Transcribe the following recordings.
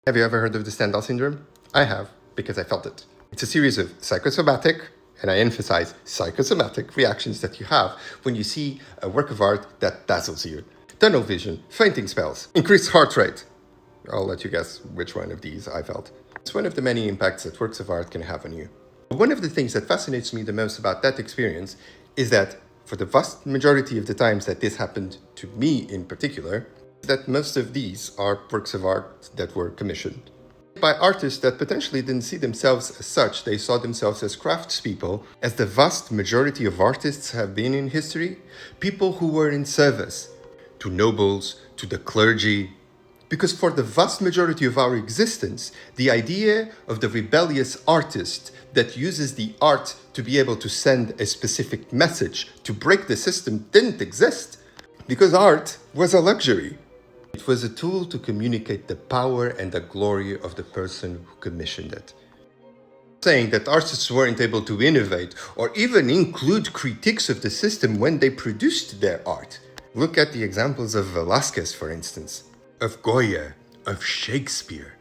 Have you ever heard of the Stendhal syndrome? I have, because I felt it. It's a series of psychosomatic, and I emphasize psychosomatic, reactions that you have when you see a work of art that dazzles you. Tunnel vision, fainting spells, increased heart rate. I'll let you guess which one of these I felt. It's one of the many impacts that works of art can have on you. One of the things that fascinates me the most about that experience is that for the vast majority of the times that this happened to me in particular, that most of these are works of art that were commissioned by artists that potentially didn't see themselves as such. They saw themselves as craftspeople, as the vast majority of artists have been in history, people who were in service to nobles, to the clergy. Because for the vast majority of our existence, the idea of the rebellious artist that uses the art to be able to send a specific message, to break the system, didn't exist. Because art was a luxury. It was a tool to communicate the power and the glory of the person who commissioned it. Saying that artists weren't able to innovate or even include critiques of the system when they produced their art. Look at the examples of Velázquez, for instance, of Goya, of Shakespeare.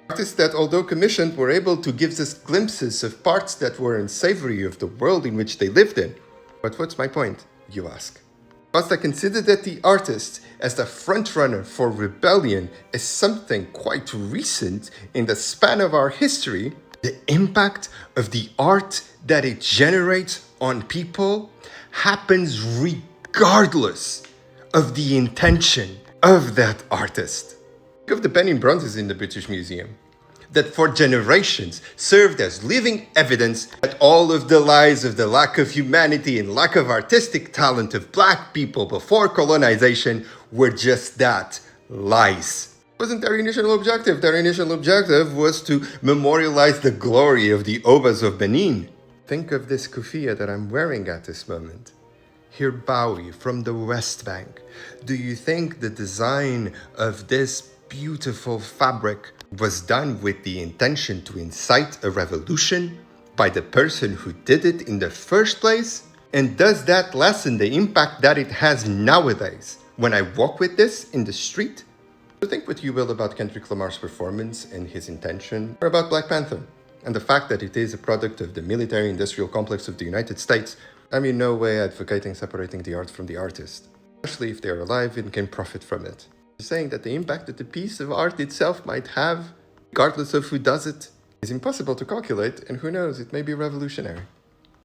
Artists that, although commissioned, were able to give us glimpses of parts that were unsavory of the world in which they lived in. But what's my point, you ask? Whilst I consider that the artist as the frontrunner for rebellion is something quite recent in the span of our history, the impact of the art that it generates on people happens regardless of the intention of that artist. Think of the Benin Bronzes in the British Museum, that for generations served as living evidence that all of the lies of the lack of humanity and lack of artistic talent of Black people before colonization were just that, lies. It wasn't their initial objective. Their initial objective was to memorialize the glory of the Obas of Benin. Think of this Keffiyeh that I'm wearing at this moment. Hirbawi from the West Bank. Do you think the design of this beautiful fabric was done with the intention to incite a revolution by the person who did it in the first place? And does that lessen the impact that it has nowadays when I walk with this in the street? So think what you will about Kendrick Lamar's performance and his intention, or about Black Panther and the fact that it is a product of the military-industrial complex of the United States. I'm in no way advocating separating the art from the artist, especially if they are alive and can profit from it. Saying that the impact that the piece of art itself might have, regardless of who does it, is impossible to calculate, and who knows, it may be revolutionary.